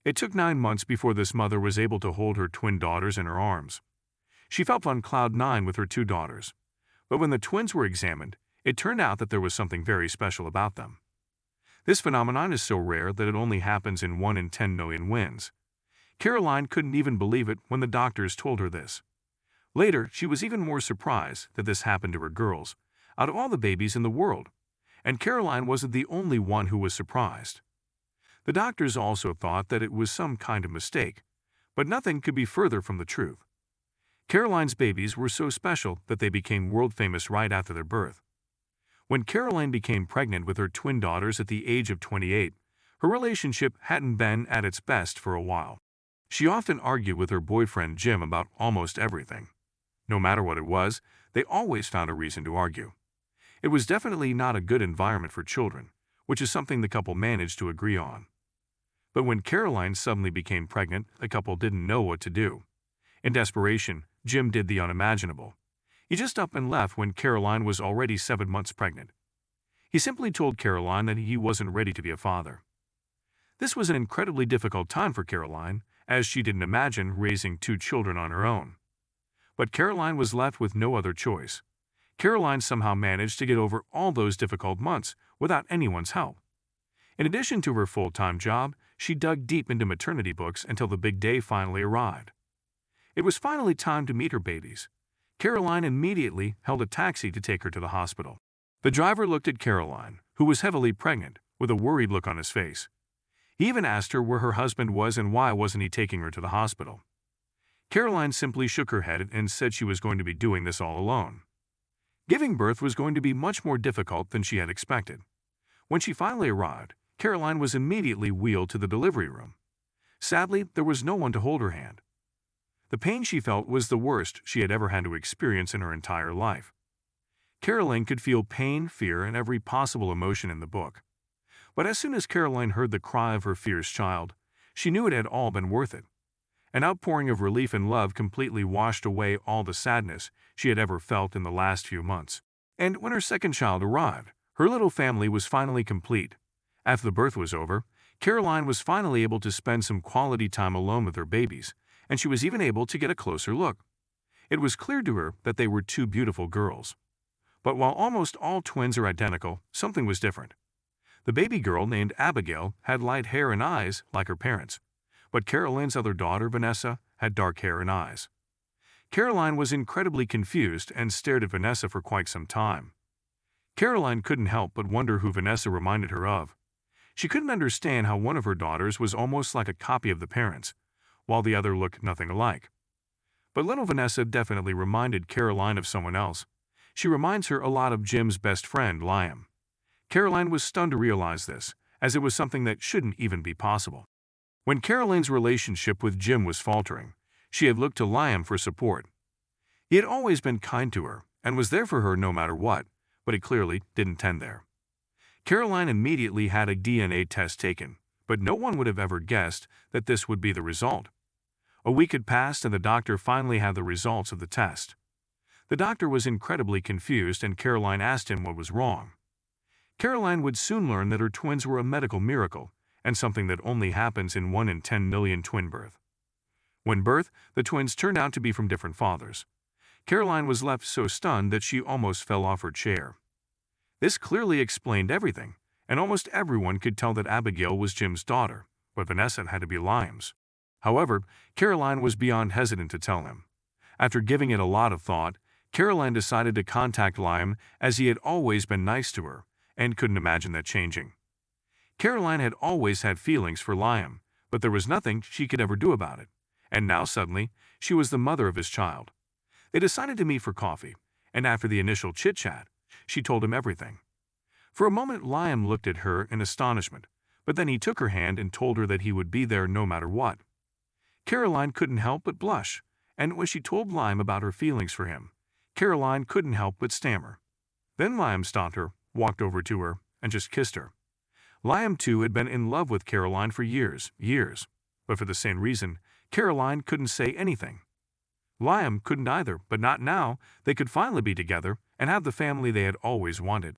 It took 9 months before this mother was able to hold her twin daughters in her arms. She felt on cloud nine with her two daughters. But when the twins were examined, it turned out that there was something very special about them. This phenomenon is so rare that it only happens in 1 in 10 million wins. Caroline couldn't even believe it when the doctors told her this. Later, she was even more surprised that this happened to her girls, out of all the babies in the world. And Caroline wasn't the only one who was surprised. The doctors also thought that it was some kind of mistake, but nothing could be further from the truth. Caroline's babies were so special that they became world-famous right after their birth. When Caroline became pregnant with her twin daughters at the age of 28, her relationship hadn't been at its best for a while. She often argued with her boyfriend Jim about almost everything. No matter what it was, they always found a reason to argue. It was definitely not a good environment for children, which is something the couple managed to agree on. But when Caroline suddenly became pregnant, the couple didn't know what to do. In desperation, Jim did the unimaginable. He just up and left when Caroline was already 7 months pregnant. He simply told Caroline that he wasn't ready to be a father. This was an incredibly difficult time for Caroline, as she didn't imagine raising two children on her own. But Caroline was left with no other choice. Caroline somehow managed to get over all those difficult months without anyone's help. In addition to her full-time job, she dug deep into maternity books until the big day finally arrived. It was finally time to meet her babies. Caroline immediately held a taxi to take her to the hospital. The driver looked at Caroline, who was heavily pregnant, with a worried look on his face. He even asked her where her husband was and why wasn't he taking her to the hospital. Caroline simply shook her head and said she was going to be doing this all alone. Giving birth was going to be much more difficult than she had expected. When she finally arrived, Caroline was immediately wheeled to the delivery room. Sadly, there was no one to hold her hand. The pain she felt was the worst she had ever had to experience in her entire life. Caroline could feel pain, fear, and every possible emotion in the book. But as soon as Caroline heard the cry of her fierce child, she knew it had all been worth it. An outpouring of relief and love completely washed away all the sadness she had ever felt in the last few months. And when her second child arrived, her little family was finally complete. After the birth was over, Caroline was finally able to spend some quality time alone with her babies, and she was even able to get a closer look. It was clear to her that they were two beautiful girls. But while almost all twins are identical, something was different. The baby girl named Abigail had light hair and eyes like her parents, but Caroline's other daughter, Vanessa, had dark hair and eyes. Caroline was incredibly confused and stared at Vanessa for quite some time. Caroline couldn't help but wonder who Vanessa reminded her of. She couldn't understand how one of her daughters was almost like a copy of the parents, while the other looked nothing alike. But little Vanessa definitely reminded Caroline of someone else. She reminds her a lot of Jim's best friend, Liam. Caroline was stunned to realize this, as it was something that shouldn't even be possible. When Caroline's relationship with Jim was faltering, she had looked to Liam for support. He had always been kind to her and was there for her no matter what, but he clearly didn't end there. Caroline immediately had a DNA test taken, but no one would have ever guessed that this would be the result. A week had passed and the doctor finally had the results of the test. The doctor was incredibly confused and Caroline asked him what was wrong. Caroline would soon learn that her twins were a medical miracle and something that only happens in 1 in 10 million twin birth. When birth, the twins turned out to be from different fathers. Caroline was left so stunned that she almost fell off her chair. This clearly explained everything, and almost everyone could tell that Abigail was Jim's daughter, but Vanessa had to be Liam's. However, Caroline was beyond hesitant to tell him. After giving it a lot of thought, Caroline decided to contact Liam as he had always been nice to her, and couldn't imagine that changing. Caroline had always had feelings for Liam, but there was nothing she could ever do about it, and now suddenly, she was the mother of his child. They decided to meet for coffee, and after the initial chit-chat, she told him everything. For a moment, Liam looked at her in astonishment, but then he took her hand and told her that he would be there no matter what. Caroline couldn't help but blush, and when she told Liam about her feelings for him, Caroline couldn't help but stammer. Then Liam stopped her, walked over to her, and just kissed her. Liam, too, had been in love with Caroline for years, but for the same reason, Caroline couldn't say anything. Liam couldn't either, but not now. They could finally be together and have the family they had always wanted.